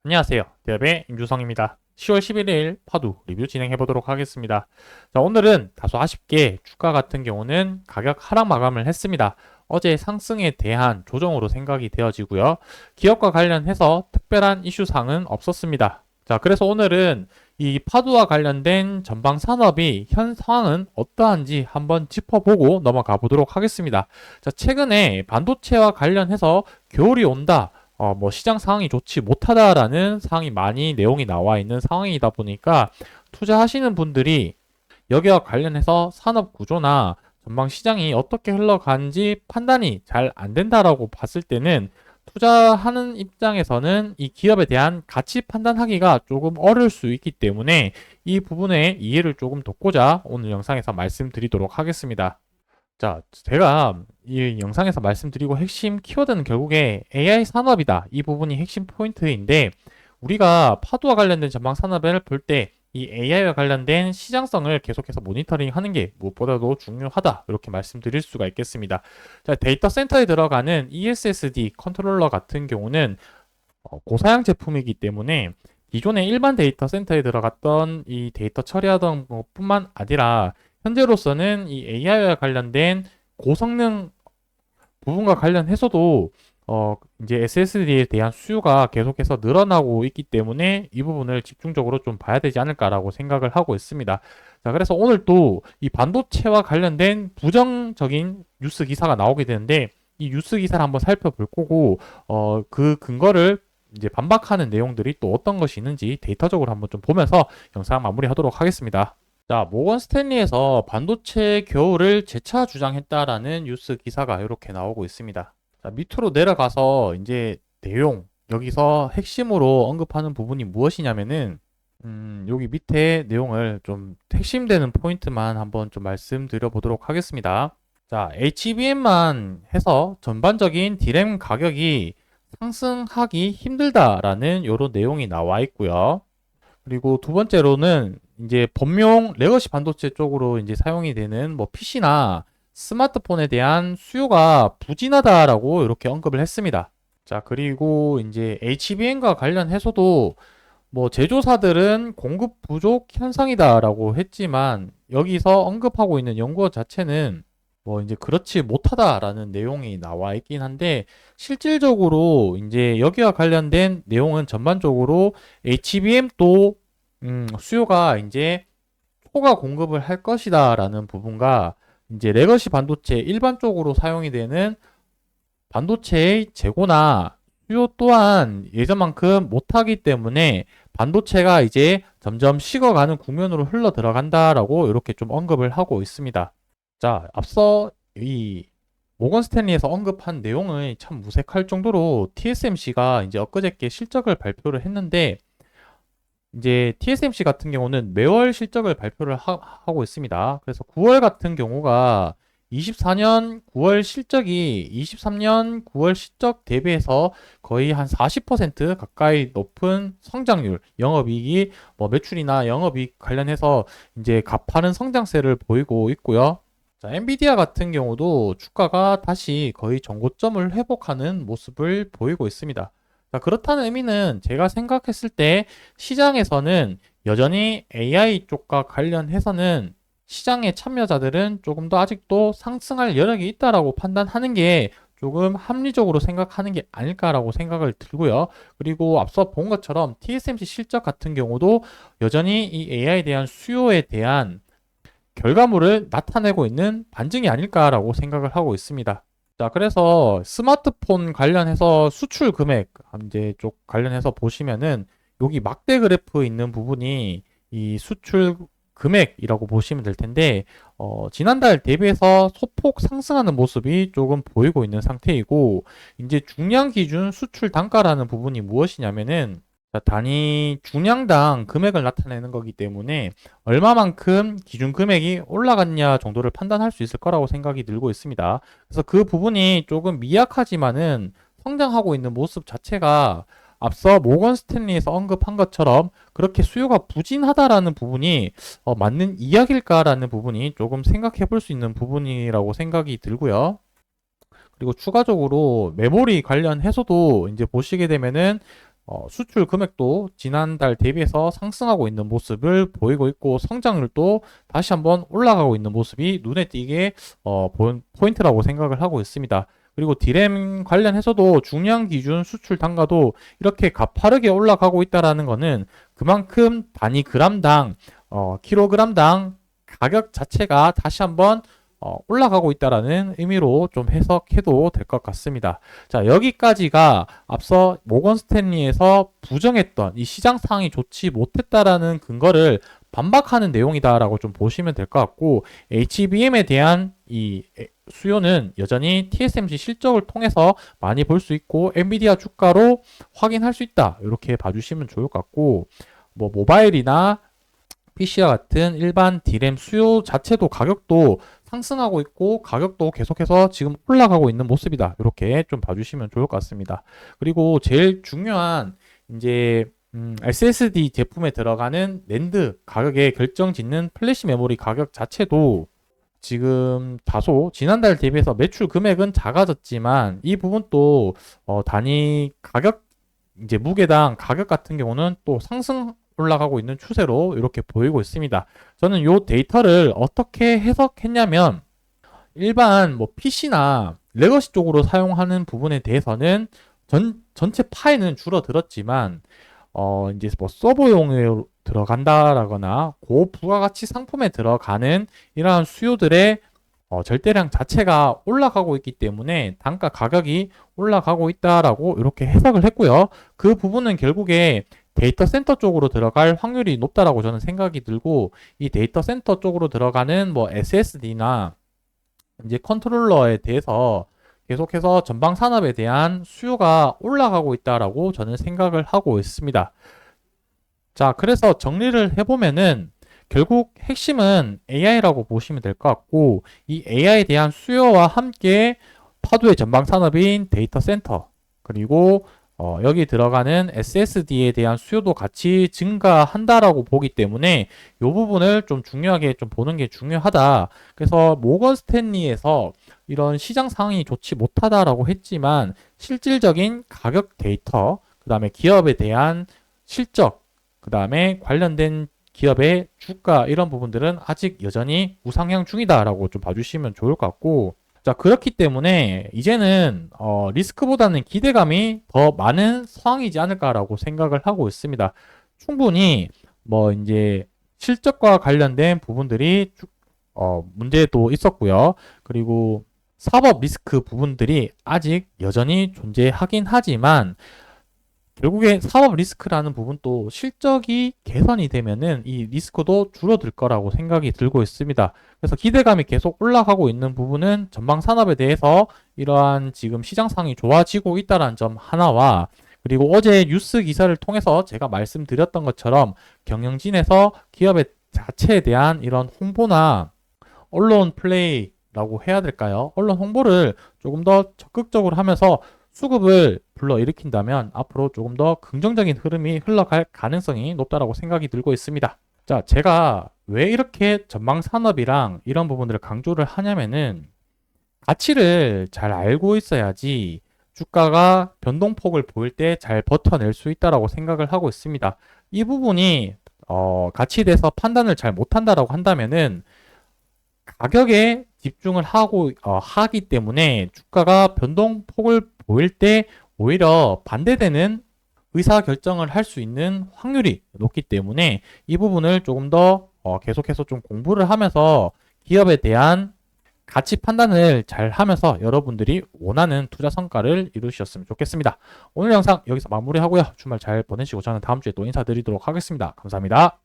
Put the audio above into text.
안녕하세요. 대업의 임주성입니다. 10월 11일 파도 리뷰 진행해 보도록 하겠습니다. 자, 오늘은 다소 아쉽게 주가 같은 경우는 가격 하락 마감을 했습니다. 어제 상승에 대한 조정으로 생각이 되어지고요. 기업과 관련해서 특별한 이슈사항은 없었습니다. 자, 그래서 오늘은 이 파도와 관련된 전방 산업이 현 상황은 어떠한지 한번 짚어보고 넘어가 보도록 하겠습니다. 자, 최근에 반도체와 관련해서 겨울이 온다. 시장 상황이 좋지 못하다라는 상황이 많이 내용이 나와 있는 상황이다 보니까 투자하시는 분들이 여기와 관련해서 산업 구조나 전방 시장이 어떻게 흘러가는지 판단이 잘 안 된다라고 봤을 때는 투자하는 입장에서는 이 기업에 대한 가치 판단하기가 조금 어려울 수 있기 때문에 이 부분에 이해를 조금 돕고자 오늘 영상에서 말씀드리도록 하겠습니다. 자, 제가 이 영상에서 말씀드리고 핵심 키워드는 결국에 AI 산업이다. 이 부분이 핵심 포인트인데 우리가 파도와 관련된 전방 산업을 볼 때 이 AI와 관련된 시장성을 계속해서 모니터링 하는 게 무엇보다도 중요하다. 이렇게 말씀드릴 수가 있겠습니다. 자, 데이터 센터에 들어가는 ESSD 컨트롤러 같은 경우는 고사양 제품이기 때문에 기존의 일반 데이터 센터에 들어갔던 이 데이터 처리하던 것뿐만 아니라 현재로서는 이 AI와 관련된 고성능 부분과 관련해서도 이제 SSD에 대한 수요가 계속해서 늘어나고 있기 때문에 이 부분을 집중적으로 좀 봐야 되지 않을까라고 생각을 하고 있습니다. 자, 그래서 오늘 또 이 반도체와 관련된 부정적인 뉴스 기사가 나오게 되는데 이 뉴스 기사를 한번 살펴볼 거고 그 근거를 이제 반박하는 내용들이 또 어떤 것이 있는지 데이터적으로 한번 좀 보면서 영상 마무리하도록 하겠습니다. 자, 모건 스탠리에서 반도체 겨울을 재차 주장했다라는 뉴스 기사가 이렇게 나오고 있습니다. 자, 밑으로 내려가서 이제 내용, 여기서 핵심으로 언급하는 부분이 무엇이냐면은, 여기 밑에 내용을 좀 핵심되는 포인트만 한번 좀 말씀드려 보도록 하겠습니다. 자, HBM만 해서 전반적인 디램 가격이 상승하기 힘들다라는 이런 내용이 나와 있고요. 그리고 두 번째로는 이제 범용 레거시 반도체 쪽으로 이제 사용이 되는 뭐 PC나 스마트폰에 대한 수요가 부진하다라고 이렇게 언급을 했습니다. 자, 그리고 이제 HBM과 관련해서도 뭐 제조사들은 공급 부족 현상이다라고 했지만 여기서 언급하고 있는 연구 자체는 뭐 이제 그렇지 못하다라는 내용이 나와 있긴 한데 실질적으로 이제 여기와 관련된 내용은 전반적으로 HBM도 수요가 이제 초과 공급을 할 것이다라는 부분과 이제 레거시 반도체 일반적으로 사용이 되는 반도체의 재고나 수요 또한 예전만큼 못하기 때문에 반도체가 이제 점점 식어가는 국면으로 흘러 들어간다라고 이렇게 좀 언급을 하고 있습니다. 자, 앞서 이 모건 스탠리에서 언급한 내용은 참 무색할 정도로 TSMC가 이제 엊그저께 실적을 발표를 했는데 이제 TSMC 같은 경우는 매월 실적을 발표를 하고 있습니다. 그래서 9월 같은 경우가 24년 9월 실적이 23년 9월 실적 대비해서 거의 한 40% 가까이 높은 성장률, 영업이익이 뭐 매출이나 영업이익 관련해서 이제 가파른 성장세를 보이고 있고요. 자, 엔비디아 같은 경우도 주가가 다시 거의 전고점을 회복하는 모습을 보이고 있습니다. 자, 그렇다는 의미는 제가 생각했을 때 시장에서는 여전히 AI 쪽과 관련해서는 시장의 참여자들은 조금 더 아직도 상승할 여력이 있다라고 판단하는 게 조금 합리적으로 생각하는 게 아닐까라고 생각을 들고요. 그리고 앞서 본 것처럼 TSMC 실적 같은 경우도 여전히 이 AI에 대한 수요에 대한 결과물을 나타내고 있는 반증이 아닐까라고 생각을 하고 있습니다. 자, 그래서 스마트폰 관련해서 수출 금액 이제 쪽 관련해서 보시면은 여기 막대 그래프 있는 부분이 이 수출 금액이라고 보시면 될 텐데 지난달 대비해서 소폭 상승하는 모습이 조금 보이고 있는 상태이고 이제 중량 기준 수출 단가라는 부분이 무엇이냐면은 자, 단위 중량당 금액을 나타내는 거기 때문에 얼마만큼 기준 금액이 올라갔냐 정도를 판단할 수 있을 거라고 생각이 들고 있습니다. 그래서 그 부분이 조금 미약하지만은 성장하고 있는 모습 자체가 앞서 모건 스탠리에서 언급한 것처럼 그렇게 수요가 부진하다라는 부분이 맞는 이야기일까라는 부분이 조금 생각해 볼 수 있는 부분이라고 생각이 들고요. 그리고 추가적으로 메모리 관련해서도 이제 보시게 되면은 수출 금액도 지난달 대비해서 상승하고 있는 모습을 보이고 있고 성장률도 다시 한번 올라가고 있는 모습이 눈에 띄게 본 포인트라고 생각을 하고 있습니다. 그리고 디램 관련해서도 중량 기준 수출 단가도 이렇게 가파르게 올라가고 있다라는 것은 그만큼 단위 그램당, 킬로그램당 가격 자체가 다시 한번 올라가고 있다라는 의미로 좀 해석해도 될 것 같습니다. 자, 여기까지가 앞서 모건 스탠리에서 부정했던 이 시장 상황이 좋지 못했다라는 근거를 반박하는 내용이다라고 좀 보시면 될 것 같고, HBM에 대한 이 수요는 여전히 TSMC 실적을 통해서 많이 볼 수 있고 엔비디아 주가로 확인할 수 있다, 이렇게 봐주시면 좋을 것 같고, 뭐 모바일이나 PC와 같은 일반 D램 수요 자체도 가격도 상승하고 있고 가격도 계속해서 지금 올라가고 있는 모습이다, 이렇게 좀 봐주시면 좋을 것 같습니다. 그리고 제일 중요한 이제 SSD 제품에 들어가는 낸드 가격에 결정짓는 플래시 메모리 가격 자체도 지금 다소 지난달 대비해서 매출 금액은 작아졌지만 이 부분도 단위 가격, 이제 무게당 가격 같은 경우는 또 상승 올라가고 있는 추세로 이렇게 보이고 있습니다. 저는 이 데이터를 어떻게 해석했냐면, 일반 뭐 PC나 레거시 쪽으로 사용하는 부분에 대해서는 전체 파이는 줄어들었지만 이제 뭐 서버용으로 들어간다라거나 고부가가치 상품에 들어가는 이러한 수요들의 절대량 자체가 올라가고 있기 때문에 단가 가격이 올라가고 있다라고 이렇게 해석을 했고요. 그 부분은 결국에 데이터 센터 쪽으로 들어갈 확률이 높다라고 저는 생각이 들고, 이 데이터 센터 쪽으로 들어가는 뭐 SSD나 이제 컨트롤러에 대해서 계속해서 전방 산업에 대한 수요가 올라가고 있다라고 저는 생각을 하고 있습니다. 자, 그래서 정리를 해보면은 결국 핵심은 AI라고 보시면 될 것 같고, 이 AI에 대한 수요와 함께 파도의 전방 산업인 데이터 센터, 그리고 여기 들어가는 SSD에 대한 수요도 같이 증가한다라고 보기 때문에 이 부분을 좀 중요하게 좀 보는 게 중요하다. 그래서 모건 스탠리에서 이런 시장 상황이 좋지 못하다라고 했지만 실질적인 가격 데이터, 그 다음에 기업에 대한 실적, 그 다음에 관련된 기업의 주가, 이런 부분들은 아직 여전히 우상향 중이다라고 좀 봐주시면 좋을 것 같고, 자, 그렇기 때문에 이제는 리스크보다는 기대감이 더 많은 상황이지 않을까라고 생각을 하고 있습니다. 충분히 뭐 이제 실적과 관련된 부분들이 문제도 있었고요. 그리고 사법 리스크 부분들이 아직 여전히 존재하긴 하지만 결국에 사법 리스크라는 부분도 실적이 개선이 되면은 이 리스크도 줄어들 거라고 생각이 들고 있습니다. 그래서 기대감이 계속 올라가고 있는 부분은 전방 산업에 대해서 이러한 지금 시장 상황이 좋아지고 있다는 점 하나와, 그리고 어제 뉴스 기사를 통해서 제가 말씀드렸던 것처럼 경영진에서 기업의 자체에 대한 이런 홍보나 언론 플레이라고 해야 될까요? 언론 홍보를 조금 더 적극적으로 하면서 수급을 불러일으킨다면 앞으로 조금 더 긍정적인 흐름이 흘러갈 가능성이 높다라고 생각이 들고 있습니다. 자, 제가 왜 이렇게 전방 산업이랑 이런 부분들을 강조를 하냐면은 가치를 잘 알고 있어야지 주가가 변동폭을 보일 때 잘 버텨낼 수 있다라고 생각을 하고 있습니다. 이 부분이 가치에 대해서 판단을 잘 못한다라고 한다면은 가격에 집중을 하기 때문에 주가가 변동폭을 보일 때 오히려 반대되는 의사결정을 할 수 있는 확률이 높기 때문에 이 부분을 조금 더 계속해서 좀 공부를 하면서 기업에 대한 가치 판단을 잘 하면서 여러분들이 원하는 투자 성과를 이루셨으면 좋겠습니다. 오늘 영상 여기서 마무리하고요. 주말 잘 보내시고 저는 다음 주에 또 인사드리도록 하겠습니다. 감사합니다.